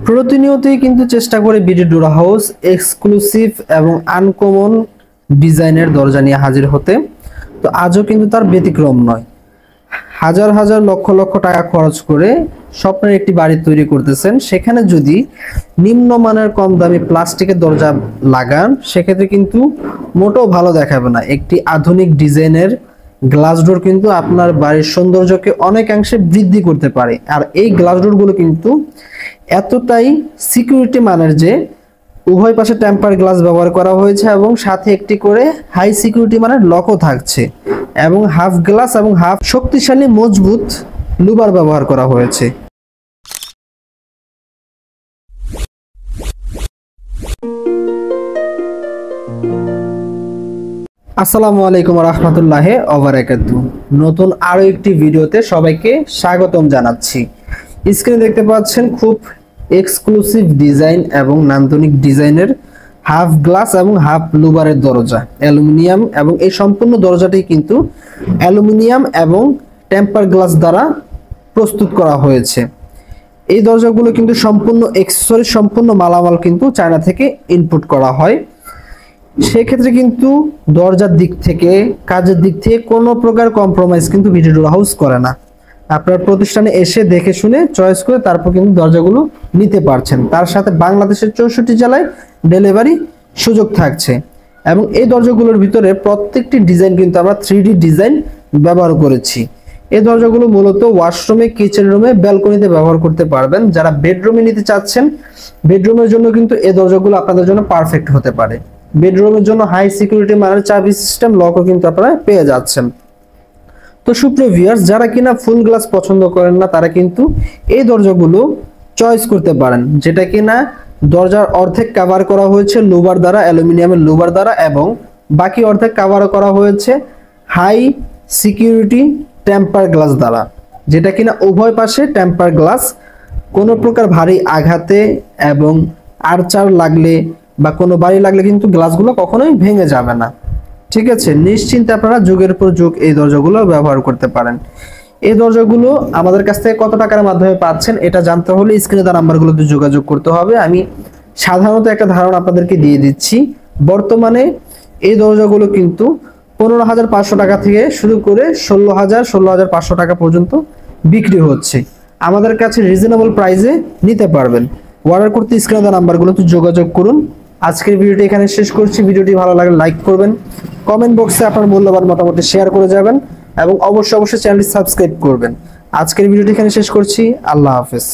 প্রতিনিয়তই কিন্তু চেষ্টা করে বিডি ডোর হাউস এক্সক্লুসিভ এবং আনকমন ডিজাইনের দরজা নিয়ে হাজির হতে। তো আজও কিন্তু তার ব্যতিক্রম নয়। হাজার হাজার লক্ষ লক্ষ টাকা খরচ করে স্বপ্নের একটি বাড়ি তৈরি করতেছেন, সেখানে যদি নিম্নমানের কম দামি প্লাস্টিকের দরজা লাগান সেক্ষেত্রে কিন্তু মোটেও ভালো দেখাবে না। একটি আধুনিক ডিজাইনের গ্লাস ডোর কিন্তু আপনার বাড়ির সৌন্দর্যকে অনেকাংশে বৃদ্ধি করতে পারে। আর এই গ্লাস ডোরগুলো কিন্তু এতটাই সিকিউরিটি মানের যে উভয় পাশে টেম্পার গ্লাস ব্যবহার করা হয়েছে এবং সাথে একটি করে হাই সিকিউরিটি মানের লকও থাকছে এবং হাফ গ্লাস এবং হাফ শক্তিশালী মজবুত লুবার ব্যবহার করা হয়েছে। আসসালামু আলাইকুম ওয়া রাহমাতুল্লাহি ওয়া বারাকাতুহু। নতুন আরো একটি ভিডিওতে সবাইকে স্বাগতম জানাচ্ছি। স্ক্রিনে দেখতে পাচ্ছেন খুব এক্সক্লুসিভ ডিজাইন এবং নান্দনিক ডিজাইনের হাফ গ্লাস এবং হাফ লুবারের দরজা, অ্যালুমিনিয়াম, এবং এই সম্পূর্ণ দরজাটি কিন্তু অ্যালুমিনিয়াম এবং টেম্পার গ্লাস দ্বারা প্রস্তুত করা হয়েছে। এই দরজাগুলো কিন্তু সম্পূর্ণ অ্যাকসেসরি, সম্পূর্ণ মালামাল কিন্তু চায়না থেকে ইনপুট করা হয়। সেক্ষেত্রে কিন্তু দরজার দিক থেকে, কাজের দিক থেকে কোনো প্রকার কম্প্রোমাইজ কিন্তু বিডি ডোর হাউস করে না। আপনার প্রতিষ্ঠানে এসে দেখে শুনে চয়েস করে তারপর কিন্তু দরজাগুলো নিতে পারছেন। তার সাথে বাংলাদেশের 64 জেলায় ডেলিভারি সুযোগ থাকছে এবং এই দরজাগুলোর ভিতরে প্রত্যেকটি ডিজাইন কিন্তু আমরা 3D ডিজাইন ব্যবহার করেছি। এই দরজাগুলো মূলত ওয়াশরুমে, কিচেন রুমে, ব্যালকনিতে ব্যবহার করতে পারবেন। যারা বেডরুমে নিতে চাচ্ছেন, বেডরুমের জন্য কিন্তু এই দরজাগুলো আপনাদের জন্য পারফেক্ট হতে পারে। বেডরুমের জন্য হাই সিকিউরিটি মানের চাবি সিস্টেম লকও কিন্তু আপনারা পেয়ে যাচ্ছেন। তো সুপ্রিয় ভিউয়ার্স, যারা কিনা ফুল গ্লাস পছন্দ করেন না তারা কিন্তু এই দরজাগুলো চয়েস করতে পারেন, যেটা কিনা দরজার অর্ধেক কভার করা হয়েছে লুবার দ্বারা, অ্যালুমিনিয়ামের লুবার দ্বারা, এবং বাকি অর্ধেক কভার করা হয়েছে হাই সিকিউরিটি টেম্পার গ্লাস দ্বারা, যেটা কিনা উভয় পাশে টেম্পার গ্লাস। কোনো প্রকার ভারী আঘাতে এবং আর্চার লাগলে বা কোনো বাড়ি লাগলে কিন্তু গ্লাসগুলো কখনোই ভেঙে যাবে না। ঠিক আছে, নিশ্চিন্তে আপনারা যুগের পর যুগ এই দরজাগুলো ব্যবহার করতে পারেন। এই দরজাগুলো আমাদের কাছ থেকে কত টাকার মাধ্যমে পাচ্ছেন এটা জানতে হলে স্ক্রিনে দেওয়া নাম্বারগুলোতে যোগাযোগ করতে হবে। আমি সাধারণত একটা ধারণা আপনাদেরকে দিয়ে দিচ্ছি। বর্তমানে এই দরজাগুলো কিন্তু 15,500 টাকা থেকে শুরু করে 16,500 টাকা পর্যন্ত বিক্রি হচ্ছে। আমাদের কাছে রিজনেবল প্রাইসে নিতে পারবেন। অর্ডার করতে স্ক্রিনে দেওয়া নাম্বারগুলোতে যোগাযোগ করুন। আজকের ভিডিওটি এখানে শেষ করছি। ভিডিওটি ভালো লাগলে লাইক করবেন, কমেন্ট বক্সে আপনার মূল্যবান মতামত শেয়ার করে যাবেন এবং অবশ্যই চ্যানেলটি সাবস্ক্রাইব করবেন। আজকের ভিডিওটি এখানে শেষ করছি। আল্লাহ হাফেজ।